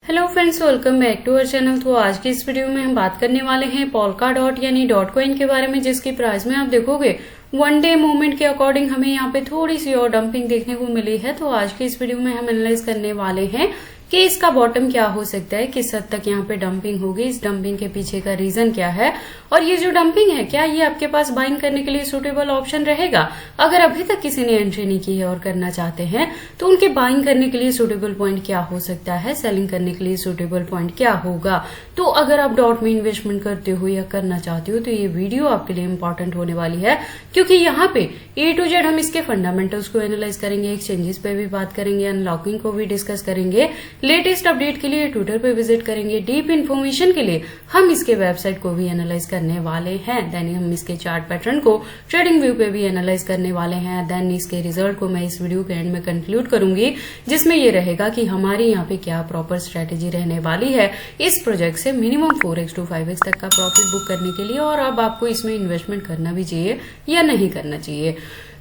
Hello friends, welcome back to our channel. तो आज की इस वीडियो में हम बात करने वाले हैं पोल्का डॉट यानी डॉट कॉइन के बारे में, जिसकी प्राइस में आप देखोगे वन डे मूवमेंट के अकॉर्डिंग हमें यहाँ पे थोड़ी सी और डंपिंग देखने को मिली है। तो आज की इस वीडियो में हम एनालाइज करने वाले हैं कि इसका बॉटम क्या हो सकता है, किस हद तक यहाँ पे डंपिंग होगी, इस डंपिंग के पीछे का रीजन क्या है, और ये जो डंपिंग है क्या ये आपके पास बाइंग करने के लिए सुटेबल ऑप्शन रहेगा। अगर अभी तक किसी ने एंट्री नहीं की है और करना चाहते हैं तो उनके बाइंग करने के लिए सुटेबल पॉइंट क्या हो सकता है, सेलिंग करने के लिए सुटेबल पॉइंट क्या होगा। तो अगर आप डॉट में इन्वेस्टमेंट करते हो या करना चाहते हो तो ये वीडियो आपके लिए इंपॉर्टेंट होने वाली है, क्योंकि यहाँ पे A to Z हम इसके फंडामेंटल्स को एनालाइज करेंगे, एक्सचेंजेस पे भी बात करेंगे, अनलॉकिंग को भी डिस्कस करेंगे, लेटेस्ट अपडेट के लिए ट्विटर पे विजिट करेंगे, डीप इन्फॉर्मेशन के लिए हम इसके वेबसाइट को भी एनालाइज करने वाले हैं, देन हम इसके चार्ट पैटर्न को ट्रेडिंग व्यू पे भी एनालाइज करने वाले हैं, देन इसके रिजल्ट को मैं इस वीडियो के एंड में कंक्लूड करूंगी, जिसमें ये रहेगा कि हमारी यहाँ पे क्या प्रॉपर स्ट्रेटेजी रहने वाली है इस प्रोजेक्ट से मिनिमम 4x to 5x तक का प्रॉफिट बुक करने के लिए, और अब आपको इसमें इन्वेस्टमेंट करना भी चाहिए या नहीं करना चाहिए।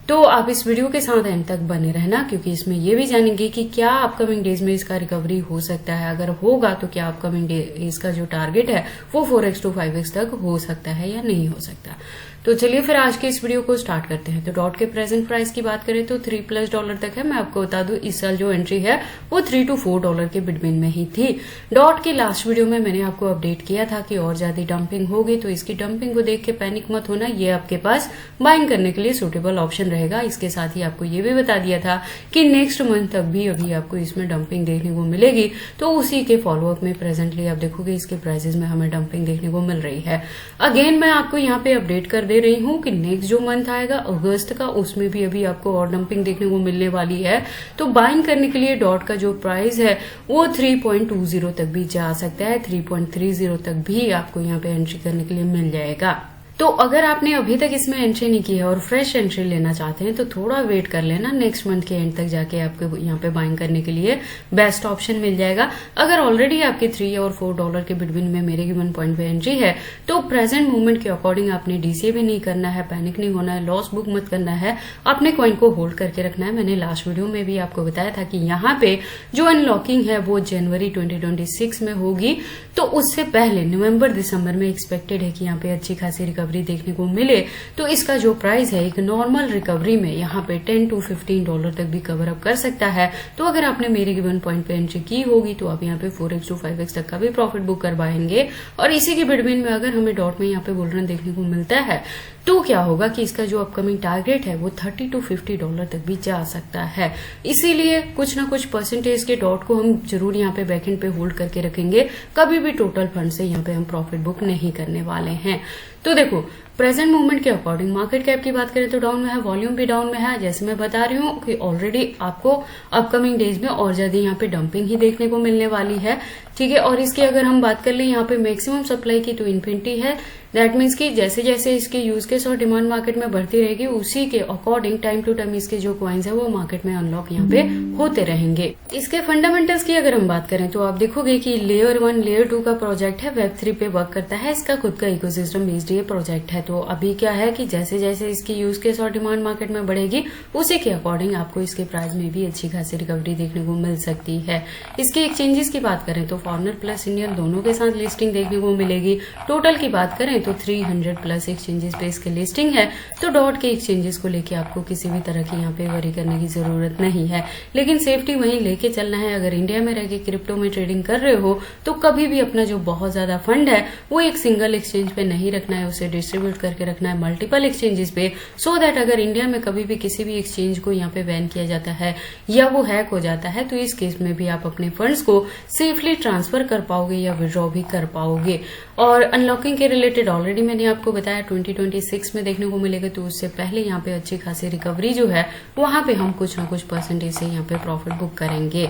तो आप इस वीडियो के साथ एंड तक बने रहना, क्योंकि इसमें ये भी जानेंगे कि क्या अपकमिंग डेज में इसका रिकवरी हो सकता है, अगर होगा तो क्या अपकमिंग डेज का जो टारगेट है वो 4x to 5x तक हो सकता है या नहीं हो सकता। तो चलिए फिर आज के इस वीडियो को स्टार्ट करते हैं। तो डॉट के प्रेजेंट प्राइस की बात करें तो $3+ तक है। मैं आपको बता दूं इस साल जो एंट्री है वो $3 to $4 के बिटवीन में ही थी। डॉट की लास्ट वीडियो में मैंने आपको अपडेट किया था कि और ज्यादा डंपिंग होगी, तो इसकी डंपिंग को देख के पैनिक मत होना, ये आपके पास बाइंग करने के लिए सुटेबल ऑप्शन रहेगा। इसके साथ ही आपको ये भी बता दिया था कि नेक्स्ट मंथ तक भी अभी आपको इसमें डंपिंग देखने को मिलेगी, तो उसी के फॉलोअप में प्रेजेंटली आप देखोगे इसके प्राइसेस में हमें डंपिंग देखने को मिल रही है। अगेन मैं आपको यहाँ पे अपडेट कर दे रही हूँ कि नेक्स्ट जो मंथ आएगा अगस्त का, उसमें भी अभी आपको और डंपिंग देखने को मिलने वाली है। तो बाइंग करने के लिए डॉट का जो प्राइस है वो 3.20 तक भी जा सकता है, 3.30 तक भी आपको यहाँ पे एंट्री करने के लिए मिल जाएगा। तो अगर आपने अभी तक इसमें एंट्री नहीं की है और फ्रेश एंट्री लेना चाहते हैं तो थोड़ा वेट कर लेना, नेक्स्ट मंथ के एंड तक जाके आपको यहाँ पे बाइंग करने के लिए बेस्ट ऑप्शन मिल जाएगा। अगर ऑलरेडी आपके $3 और $4 के बिटवीन में मेरे गिवन पॉइंट पे एंट्री है तो प्रेजेंट मूवमेंट के अकॉर्डिंग आपने डीसीए भी नहीं करना है, पैनिक नहीं होना है, लॉस बुक मत करना है, अपने कॉइन को होल्ड करके रखना है। मैंने लास्ट वीडियो में भी आपको बताया था कि यहाँ पे जो अनलॉकिंग है वो जनवरी 2026 में होगी, तो उससे पहले नवंबर दिसंबर में एक्सपेक्टेड है कि यहाँ पे अच्छी खासी रिकवरी देखने को मिले। तो इसका जो प्राइस है एक नॉर्मल रिकवरी में यहाँ पे $10 to $15 तक भी कवर अप कर सकता है। तो अगर आपने मेरे गिवन पॉइंट पे एंट्री की होगी तो आप यहाँ पे 4x to 5x तक का भी प्रॉफिट बुक कर पाएंगे, और इसी के बिटवीन में अगर हमें डॉट में यहाँ पे बुल रन देखने को मिलता है तो क्या होगा कि इसका जो अपकमिंग टारगेट है वो $30 to $50 तक भी जा सकता है। इसीलिए कुछ ना कुछ परसेंटेज के डॉट को हम जरूर यहाँ पे बैकएंड पे होल्ड करके रखेंगे, कभी भी टोटल फंड से यहाँ पे हम प्रॉफिट बुक नहीं करने वाले हैं। तो देखो प्रेजेंट मूवमेंट के अकॉर्डिंग मार्केट कैप की बात करें तो डाउन में है, वॉल्यूम भी डाउन में है। जैसे मैं बता रही हूँ कि ऑलरेडी आपको अपकमिंग डेज में और ज्यादा यहाँ पे डंपिंग ही देखने को मिलने वाली है, ठीक है। और इसकी अगर हम बात कर लें यहाँ पे मैक्सिमम सप्लाई की तो इन्फिनिटी है। दैट मीन्स कि जैसे जैसे इसके यूज केस और डिमांड मार्केट में बढ़ती रहेगी उसी के अकॉर्डिंग टाइम टू टाइम इसके जो कॉइन्स है वो मार्केट में अनलॉक यहाँ पे होते रहेंगे। इसके फंडामेंटल्स की अगर हम बात करें तो आप देखोगे कि लेयर 1 लेयर 2 का प्रोजेक्ट है, वेब3 पे वर्क करता है, इसका खुद का इकोसिस्टम बेस्ड ये प्रोजेक्ट है। तो अभी क्या है कि जैसे जैसे इसकी यूज केस और डिमांड मार्केट में बढ़ेगी उसी के अकॉर्डिंग आपको इसके प्राइस में भी अच्छी खासी रिकवरी देखने को मिल सकती है। इसके एक्सचेंजेस की बात करें तो फॉरेनर प्लस इंडियन दोनों के साथ लिस्टिंग देखने को मिलेगी। टोटल की बात करें तो 300+ एक्सचेंजेस पे इसकी लिस्टिंग है। तो डॉट के एक्सचेंजेस को लेके आपको किसी भी तरह की यहाँ पे वरी करने की जरूरत नहीं है, लेकिन सेफ्टी वहीं लेके चलना है। अगर इंडिया में रह के क्रिप्टो में ट्रेडिंग कर रहे हो तो कभी भी अपना जो बहुत ज्यादा फंड है वो एक सिंगल एक्सचेंज पे नहीं रखना है, उसे डिस्ट्रीब्यूट करके रखना है मल्टीपल एक्सचेंजेस पे, सो दैट अगर इंडिया में कभी भी किसी भी एक्सचेंज को यहाँ पे बैन किया जाता है या वो हैक हो जाता है तो इस केस में भी आप अपने फंड्स को सेफली ट्रांसफर कर पाओगे या विड्रॉ भी कर पाओगे। और अनलॉकिंग के रिलेटेड ऑलरेडी मैंने आपको बताया 2026 में देखने को मिलेगा, तो उससे पहले यहाँ पे अच्छी खासी रिकवरी जो है वहां पे हम कुछ ना कुछ परसेंटेज से यहाँ पे प्रॉफिट बुक करेंगे।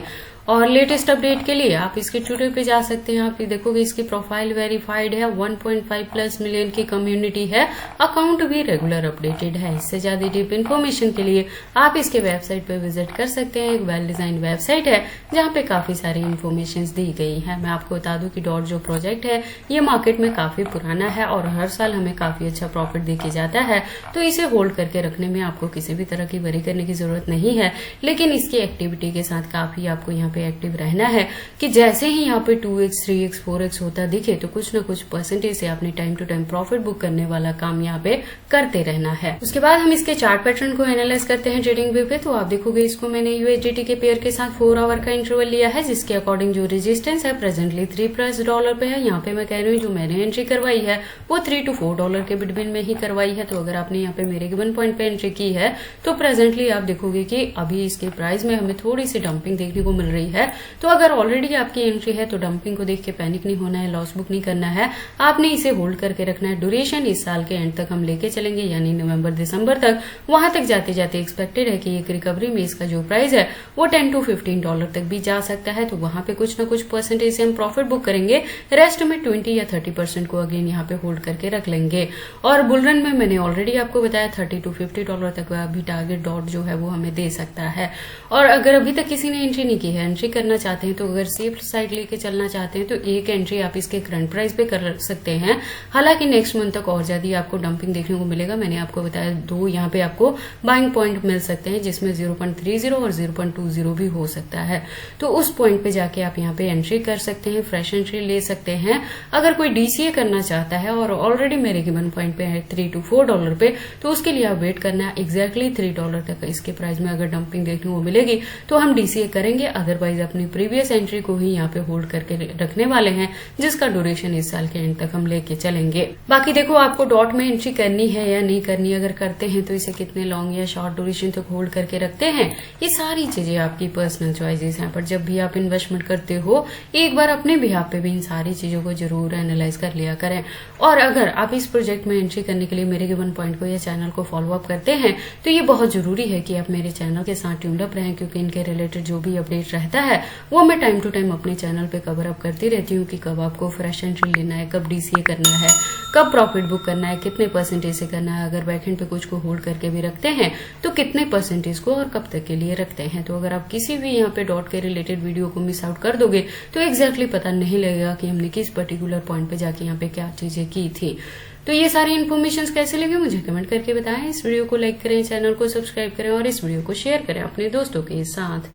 और लेटेस्ट अपडेट के लिए आप इसके ट्विटर पे जा सकते हैं। आप देखोगे इसकी प्रोफाइल वेरीफाइड है, 1.5+ मिलियन की कम्युनिटी है, अकाउंट भी रेगुलर अपडेटेड है। इससे ज्यादा डीप इन्फॉर्मेशन के लिए आप इसके वेबसाइट पे विजिट कर सकते हैं। एक वेल डिजाइन वेबसाइट है जहाँ पे काफी सारी इन्फॉर्मेशन दी गई है। मैं आपको बता दूं कि डॉट जो प्रोजेक्ट है ये मार्केट में काफी पुराना है और हर साल हमें काफी अच्छा प्रॉफिट देके जाता है, तो इसे होल्ड करके रखने में आपको किसी भी तरह की वरी करने की जरूरत नहीं है। लेकिन इसकी एक्टिविटी के साथ काफी आपको यहाँ पे एक्टिव रहना है कि जैसे ही यहाँ पे 2x 3x 4x होता दिखे तो कुछ ना कुछ परसेंटेज से अपने time to time profit book करने वाला काम यहाँ पे करते रहना है। उसके बाद हम इसके चार्ट पैटर्न को एनालाइज करते हैं ट्रेडिंग व्यू पे। तो आप देखोगे इसको मैंने USDT के पेयर के साथ 4 आवर का इंटरवल लिया है, जिसके अकॉर्डिंग जो रेजिस्टेंस है प्रेजेंटली $3 पे है। यहाँ पे मैं कह रही हूँ जो मैंने एंट्री करवाई है वो $3 to $4 के बिटवीन में ही करवाई है। तो अगर आपने यहाँ पे मेरे गिवन पॉइंट पे एंट्री की है तो प्रेजेंटली आप देखोगे कि अभी इसके प्राइस में हमें थोड़ी सी डंपिंग देखने को मिल रही है। तो अगर ऑलरेडी आपकी एंट्री है तो डंपिंग को देख के पैनिक नहीं होना है, लॉस बुक नहीं करना है, आपने इसे होल्ड करके रखना है। ड्यूरेशन इस साल के एंड तक हम लेके चलेंगे, यानी नवंबर दिसंबर तक। वहां तक जाते जाते एक्सपेक्टेड है कि एक रिकवरी में इसका जो प्राइस है वो $10 to $15 तक भी जा सकता है। तो वहां पे कुछ ना कुछ परसेंटेज से हम प्रॉफिट बुक करेंगे, रेस्ट में 20 या 30% को अगेन यहाँ पे होल्ड करके रख लेंगे। और बुलरन में मैंने ऑलरेडी आपको बताया $30 to $50 तक अभी टारगेट डॉट जो है वो हमें दे सकता है। और अगर अभी तक किसी ने एंट्री नहीं की है, एंट्री करना चाहते हैं, तो अगर सेफ साइड लेके चलना चाहते हैं तो एक एंट्री आप इसके करंट प्राइस पे कर सकते हैं। हालांकि नेक्स्ट मंथ तक और ज्यादा आपको डंपिंग देखने को मिलेगा। मैंने आपको बताया 2 यहाँ पे आपको बाइंग पॉइंट मिल सकते हैं, जिसमें 0.30 और 0.20 भी हो सकता है। तो उस पॉइंट पे जाके आप यहाँ पे एंट्री कर सकते हैं, फ्रेश एंट्री ले सकते हैं। अगर कोई DCA करना चाहता है और ऑलरेडी मेरे गिवन पॉइंट पे है $3 to $4 पे, तो उसके लिए आप वेट करना है एग्जैक्टली $3 तक। इसके प्राइस में अगर डंपिंग देखने को मिलेगी तो हम DCA करेंगे, अदरवाइज अपनी प्रीवियस एंट्री को ही यहाँ पे होल्ड करके रखने वाले हैं, जिसका ड्यूरेशन इस साल के एंड तक हम लेके चलेंगे। बाकी देखो आपको डॉट में एंट्री करनी है या नहीं करनी, अगर करते हैं तो इसे कितने लॉन्ग या शॉर्ट ड्यूरेशन तक होल्ड करके रखते हैं, ये सारी चीजें आपकी पर्सनल चॉइसेस हैं। पर जब भी आप इन्वेस्टमेंट करते हो एक बार अपने बिहाफ पे भी इन सारी चीजों को जरूर एनालाइज कर लिया करें। और अगर आप इस प्रोजेक्ट में एंट्री करने के लिए मेरे गिवन पॉइंट को या चैनल को फॉलो अप करते हैं तो ये बहुत जरूरी है कि आप मेरे चैनल के साथ ट्यून्ड अप रहें, क्योंकि इनके रिलेटेड जो भी अपडेट रहता है वो मैं टाइम टू टाइम अपने चैनल पे कवर अप करती रहती हूँ कि कब आपको फ्रेश एंट्री लेना है, कब DCA करना है, कब प्रॉफिट बुक करना है, कितने परसेंटेज से करना है, अगर बैकएंड पे कुछ को होल्ड करके भी रखते हैं तो कितने परसेंटेज को और कब तक के लिए रखते हैं। तो अगर आप किसी भी यहाँ पे डॉट के रिलेटेड वीडियो को मिस आउट कर दोगे तो एग्जैक्टली पता नहीं लगेगा कि हमने किस पर्टिकुलर पॉइंट पे जाके यहाँ पे क्या चीजें की थी। तो ये सारी इन्फॉर्मेशन कैसे लगे मुझे कमेंट करके बताएं। इस वीडियो को लाइक करें, चैनल को सब्सक्राइब करें और इस वीडियो को शेयर करें अपने दोस्तों के साथ।